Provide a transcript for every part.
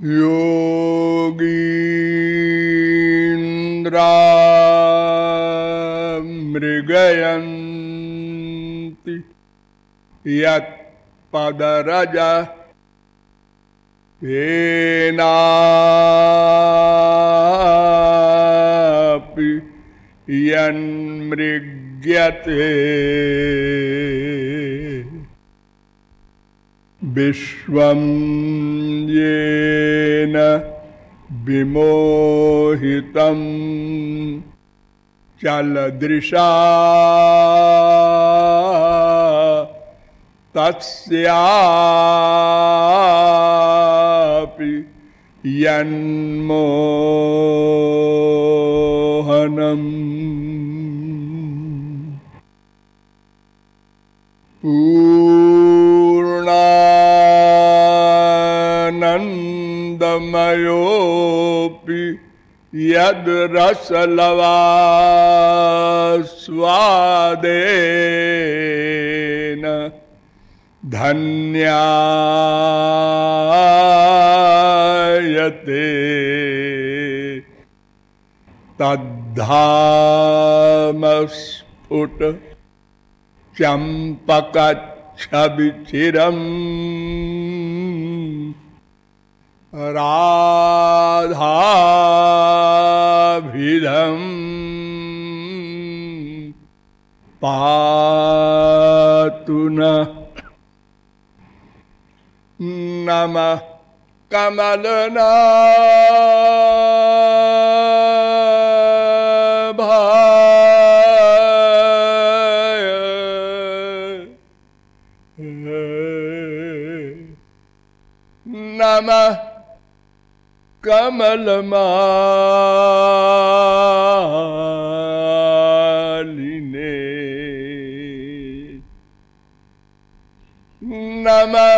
योगीन्द्रा मृगयन्ति यत्पदरज येनापि यन्मृग्यते विश्वं येन विमोहितं चलदृशा तस्यापि यन्मोहनम् पूर्णानन्दमयोऽपि यद् रसलवास्वादेन धन्यायते तद्धामस्फुट चम्पकच्छविचिरम् राधाभिधम् पातु नः नमः कमलनाभाय नमः कमलमालिने नमः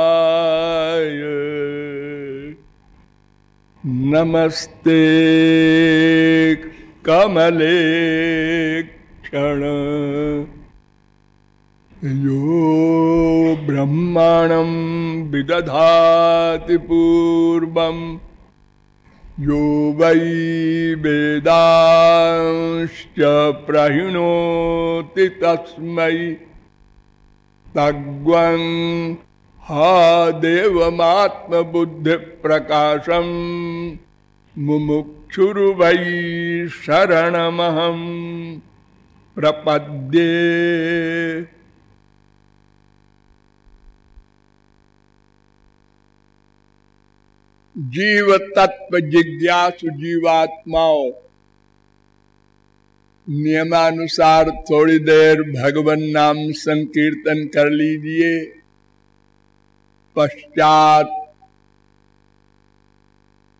कमलपादाय नमस्ते कमले क्षण यो ब्रह्माणं विदधाति पूर्वं यो वै वेदांश्च प्रहिणोति तस्मै तद्वं हा देवमात्मबुद्धिप्रकाशं मुमुक्षुर्वै शरणमहं प्रपद्ये। जीव तत्व जिज्ञासु जीवात्माओं, नियमानुसार थोड़ी देर भगवान नाम संकीर्तन कर लीजिए। पश्चात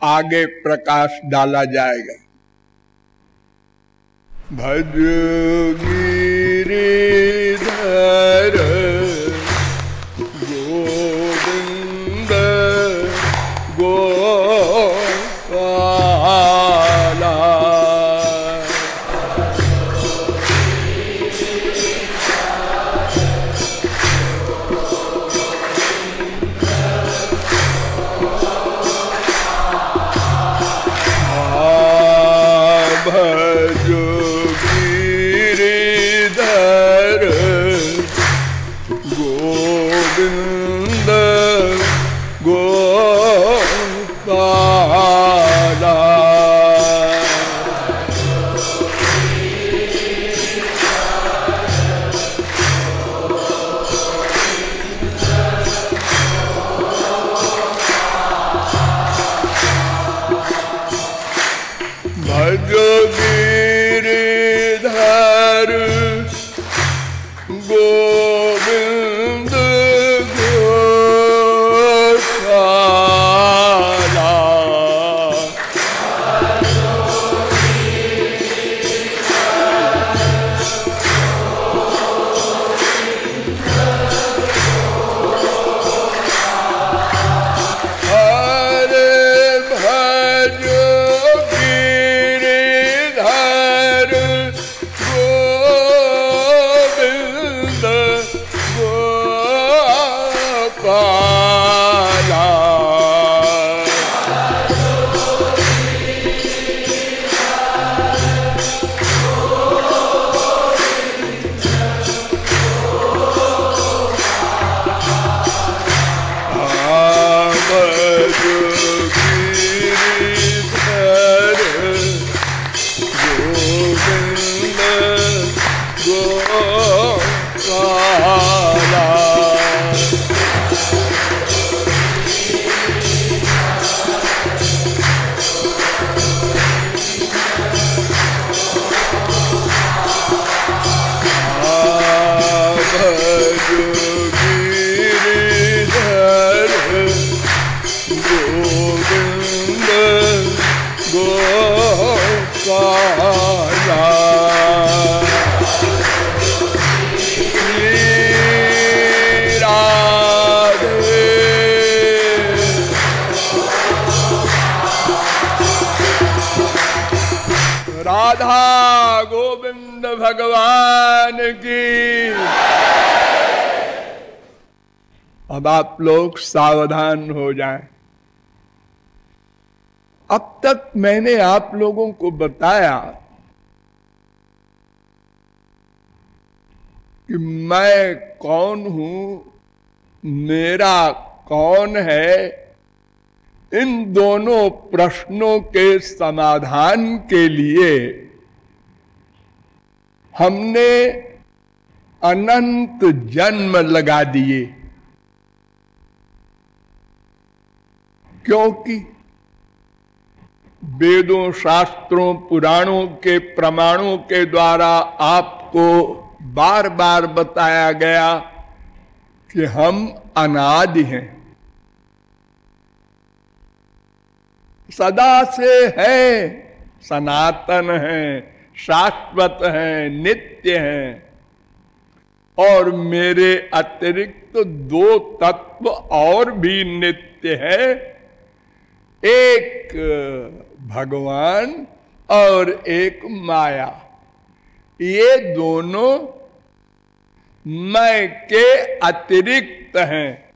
आगे प्रकाश डाला जाएगा। भज गिरिधर गोविंद गोपाला भज गिरिधर गोविंद गोपाला भज गिरिधर गोविंद गोपाला हरे भज गिरिधर गोपाला राधा गोविंद भगवान की। अब आप लोग सावधान हो जाएं। अब तक मैंने आप लोगों को बताया कि मैं कौन हूं, मेरा कौन है। इन दोनों प्रश्नों के समाधान के लिए हमने अनंत जन्म लगा दिए, क्योंकि वेदों, शास्त्रों, पुराणों के प्रमाणों के द्वारा आपको बार बार बताया गया कि हम अनादि हैं, सदा से हैं, सनातन हैं, शाश्वत हैं, नित्य हैं। और मेरे अतिरिक्त दो तत्व और भी नित्य हैं, एक भगवान और एक माया। ये दोनों मैं के अतिरिक्त हैं।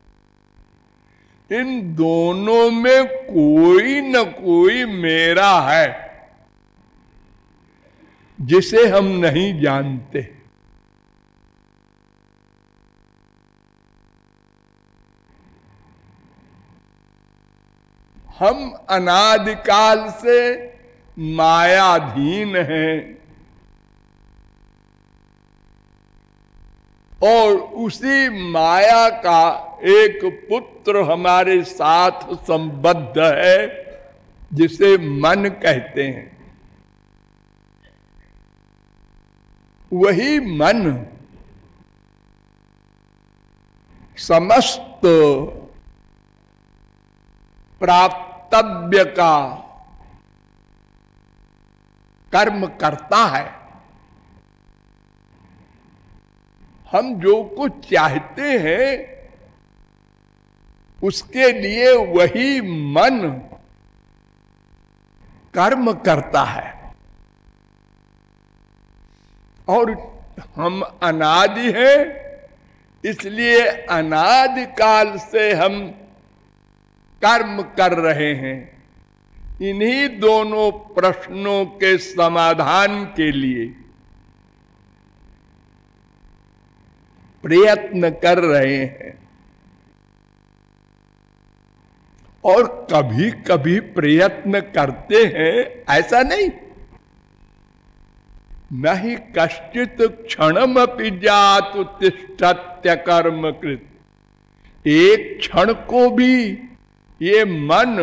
इन दोनों में कोई न कोई मेरा है जिसे हम नहीं जानते। हम अनादिकाल से मायाधीन हैं और उसी माया का एक पुत्र हमारे साथ संबद्ध है, जिसे मन कहते हैं। वही मन समस्त प्राप्तव्य का कर्म करता है। हम जो कुछ चाहते हैं उसके लिए वही मन कर्म करता है। और हम अनादि हैं, इसलिए अनादि काल से हम कर्म कर रहे हैं। इन्हीं दोनों प्रश्नों के समाधान के लिए प्रयत्न कर रहे हैं। और कभी कभी प्रयत्न करते हैं, ऐसा नहीं। नहीं कश्चित क्षणमपि जातु तिष्ठत्य कर्म कृत। एक क्षण को भी ये मन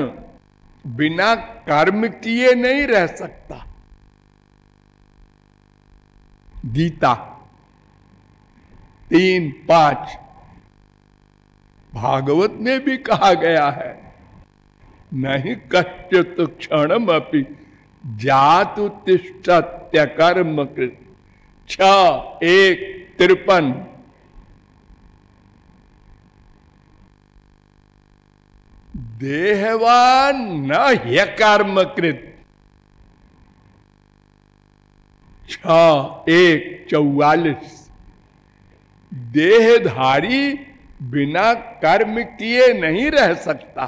बिना कर्म किए नहीं रह सकता। गीता 3:5 भागवत में भी कहा गया है, नहीं कश्चित क्षणमपि जातु तिष्ठत्य कर्म कृत। 6:1-53 देहवान न ह्यकर्म कृत। 6:1-44 देहधारी बिना कर्म किए नहीं रह सकता।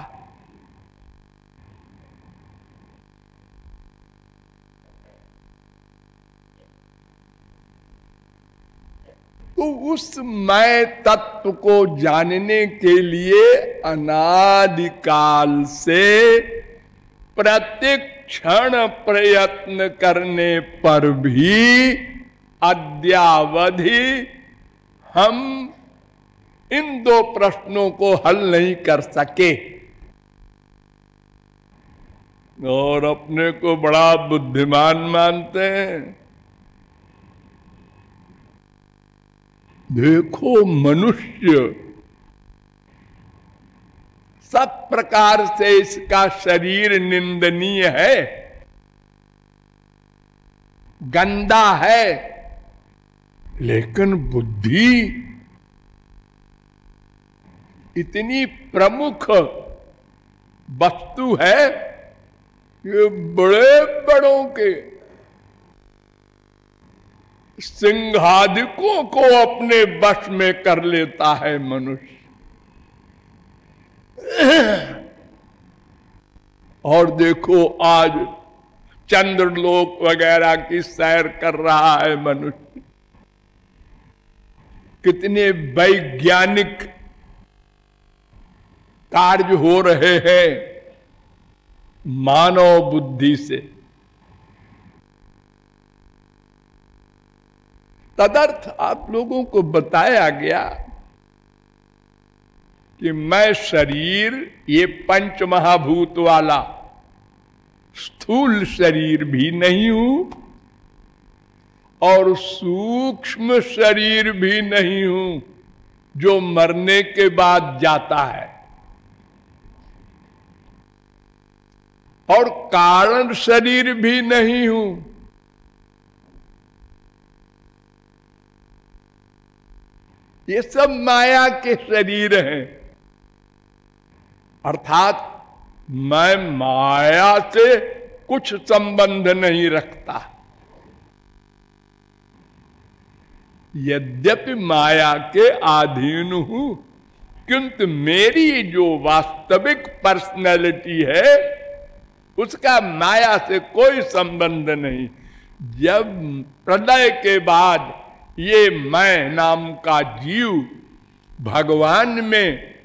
तो उस मैं तत्व को जानने के लिए अनादिकाल से प्रतिक्षण प्रयत्न करने पर भी अद्यावधि हम इन दो प्रश्नों को हल नहीं कर सके और अपने को बड़ा बुद्धिमान मानते हैं। देखो, मनुष्य सब प्रकार से इसका शरीर निंदनीय है, गंदा है, लेकिन बुद्धि इतनी प्रमुख वस्तु है कि बड़े बड़ों के सिंहादिकों को अपने वश में कर लेता है मनुष्य। और देखो आज चंद्रलोक वगैरह की सैर कर रहा है मनुष्य, कितने वैज्ञानिक कार्य हो रहे हैं मानव बुद्धि से। तदर्थ आप लोगों को बताया गया कि मैं शरीर, ये पंच महाभूत वाला स्थूल शरीर भी नहीं हूं और सूक्ष्म शरीर भी नहीं हूं जो मरने के बाद जाता है, और कारण शरीर भी नहीं हूं। ये सब माया के शरीर हैं, अर्थात मैं माया से कुछ संबंध नहीं रखता। यद्यपि माया के अधीन हूं, किंतु मेरी जो वास्तविक पर्सनैलिटी है उसका माया से कोई संबंध नहीं। जब प्रलय के बाद ये मैं नाम का जीव भगवान में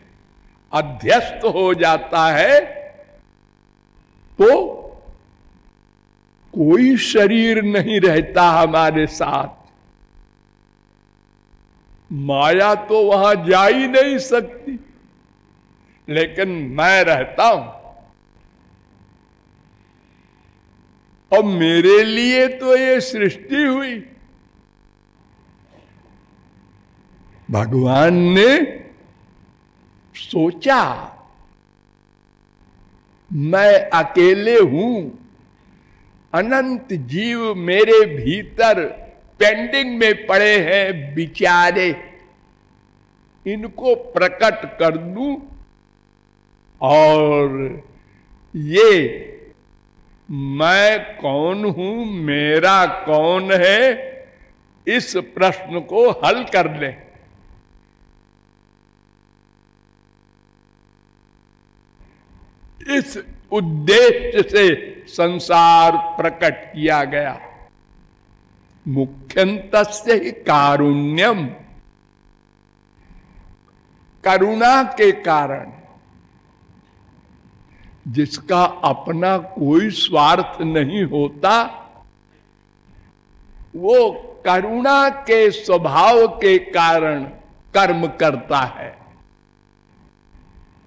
अध्यस्त हो जाता है तो कोई शरीर नहीं रहता हमारे साथ। माया तो वहां जा ही नहीं सकती, लेकिन मैं रहता हूं। और मेरे लिए तो ये सृष्टि हुई, भगवान ने सोचा मैं अकेले हूं, अनंत जीव मेरे भीतर पेंडिंग में पड़े हैं बिचारे, इनको प्रकट कर दूं। और ये मैं कौन हूं, मेरा कौन है, इस प्रश्न को हल कर ले। इस उद्देश्य से संसार प्रकट किया गया। मुख्यंतस्य ही कारुण्यम, करुणा के कारण, जिसका अपना कोई स्वार्थ नहीं होता, वो करुणा के स्वभाव के कारण कर्म करता है।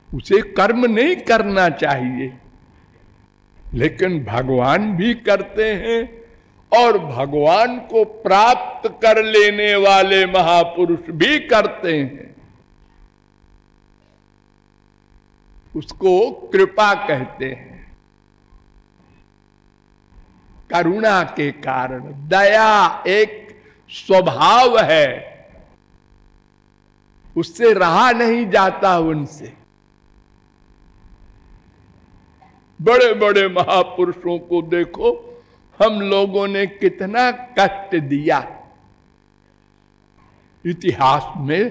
उसे कर्म नहीं करना चाहिए, लेकिन भगवान भी करते हैं, और भगवान को प्राप्त कर लेने वाले महापुरुष भी करते हैं। उसको कृपा कहते हैं। करुणा के कारण, दया एक स्वभाव है, उससे रहा नहीं जाता। उनसे बड़े बड़े महापुरुषों को देखो, हम लोगों ने कितना कष्ट दिया। इतिहास में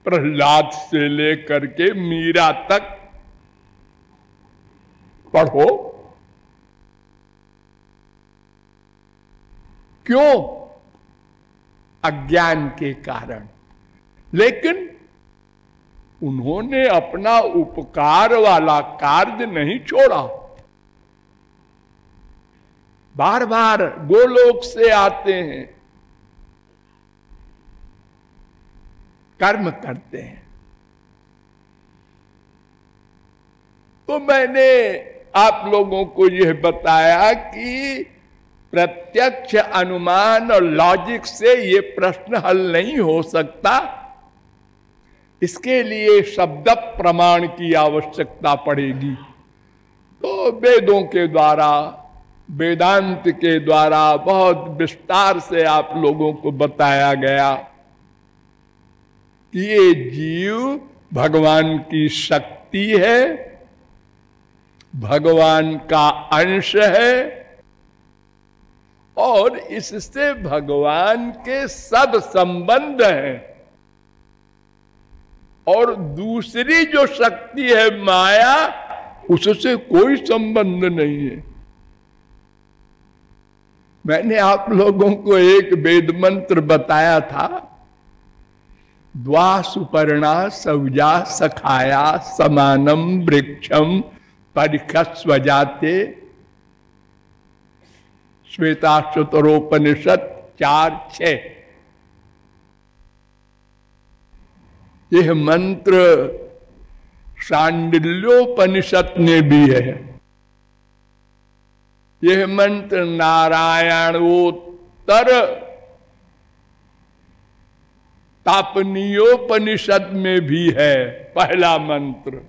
प्रहलाद से लेकर के मीरा तक पढ़ो। क्यों? अज्ञान के कारण। लेकिन उन्होंने अपना उपकार वाला कार्य नहीं छोड़ा। बार बार गोलोक से आते हैं, कर्म करते हैं। तो मैंने आप लोगों को यह बताया कि प्रत्यक्ष अनुमान और लॉजिक से ये प्रश्न हल नहीं हो सकता। इसके लिए शब्द प्रमाण की आवश्यकता पड़ेगी। तो वेदों के द्वारा, वेदांत के द्वारा बहुत विस्तार से आप लोगों को बताया गया कि ये जीव भगवान की शक्ति है, भगवान का अंश है और इससे भगवान के सब संबंध हैं। और दूसरी जो शक्ति है माया, उससे कोई संबंध नहीं है। मैंने आप लोगों को एक वेद मंत्र बताया था, द्वा सुपर्णा सौजा सखाया समानम वृक्षम परिखस्वजाते, श्वेताश्वतरोपनिषद 4:6। यह मंत्र शांडिल्योपनिषद में भी है। यह मंत्र नारायणोत्तर तापनीयोपनिषद में भी है, पहला मंत्र।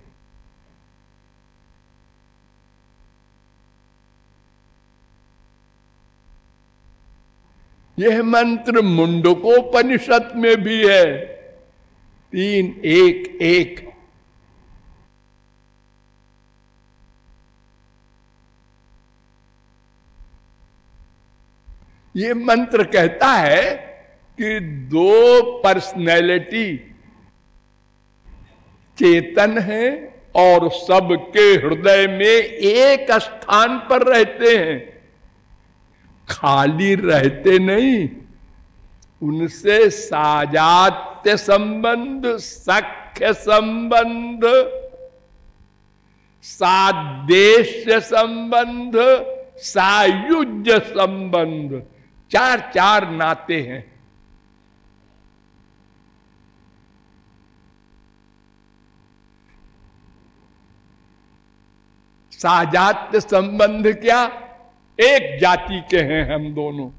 यह मंत्र मुंडकोपनिषद में भी है, 3:1:1। ये मंत्र कहता है कि दो पर्सनैलिटी चेतन है और सबके हृदय में एक स्थान पर रहते हैं, खाली रहते नहीं। उनसे साजात्य संबंध, सख्य संबंध, सादेश्य संबंध, सायुज्य संबंध, 4 नाते हैं। साजात्य संबंध क्या? एक जाति के हैं हम दोनों।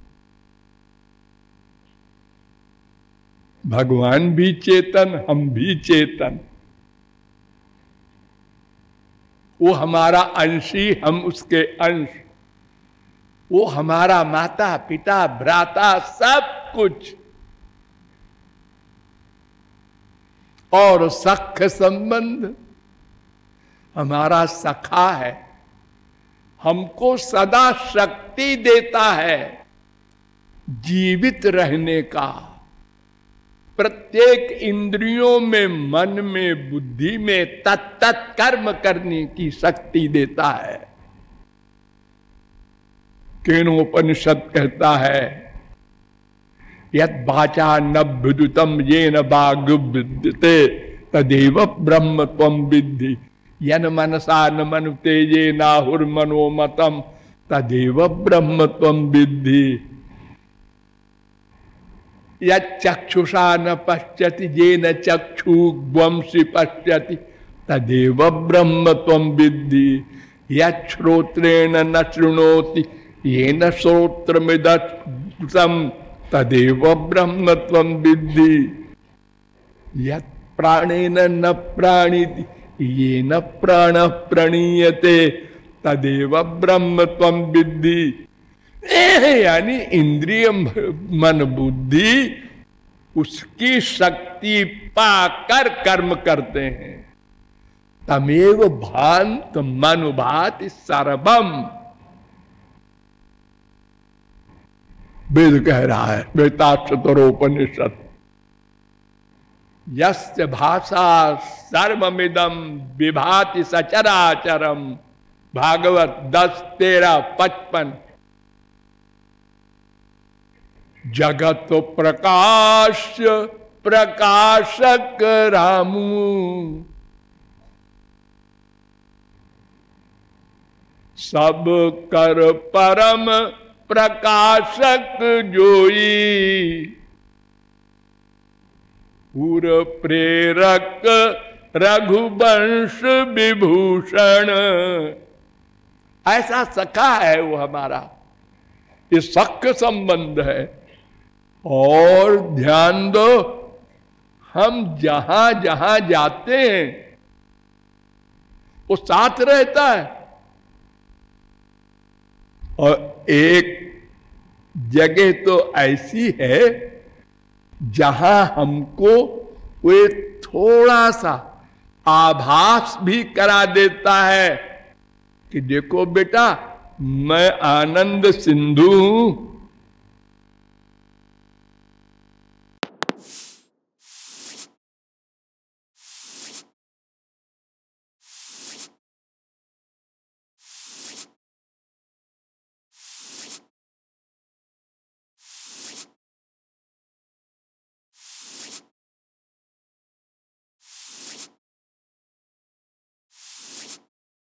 भगवान भी चेतन, हम भी चेतन। वो हमारा अंशी, हम उसके अंश। वो हमारा माता पिता भ्राता सब कुछ। और सख्य संबंध हमारा सखा है, हमको सदा शक्ति देता है जीवित रहने का। प्रत्येक इंद्रियों में, मन में, बुद्धि में तत्त कर्म करने की शक्ति देता है। केनोपनिषद कहता है, यद वाचा नभ्युदितम येन वाग्विद्यते तदेव ब्रह्म त्वं विद्धि, यन मनसा न मनुते ये नाहुर्मनोमतम तदेव ब्रह्म त्वं विद्धि, यक्षुषा न पश्यति येन चक्षुग्वंसि पश्यति तदेव ब्रह्म त्वं विद्धि, यश्रोत्रेण न शृणोति येन श्रोत्रमिदं तदेव ब्रह्म त्वं विद्धि, यत् प्राणेन न प्राणिति येन प्राणः प्रणीयते तदेव ब्रह्म त्वं विद्धि। यानी इंद्रिय मन बुद्धि उसकी शक्ति पाकर कर्म करते हैं। तमेव भांत मनुभाति सर्वम, वेद कह रहा है, श्वेताश्वतरोपनिषद। यस्य भाषा सर्वमिदं विभाति सचराचरम, भागवत 10:13-55। जगत प्रकाश प्रकाशक रामू, सब कर परम प्रकाशक जोई, पूर प्रेरक रघुवंश विभूषण। ऐसा सखा है वो हमारा, ये सख्य संबंध है। और ध्यान दो, हम जहां जहां जाते हैं वो साथ रहता है। और एक जगह तो ऐसी है जहां हमको वे थोड़ा सा आभास भी करा देता है कि देखो बेटा, मैं आनंद सिंधु हूं।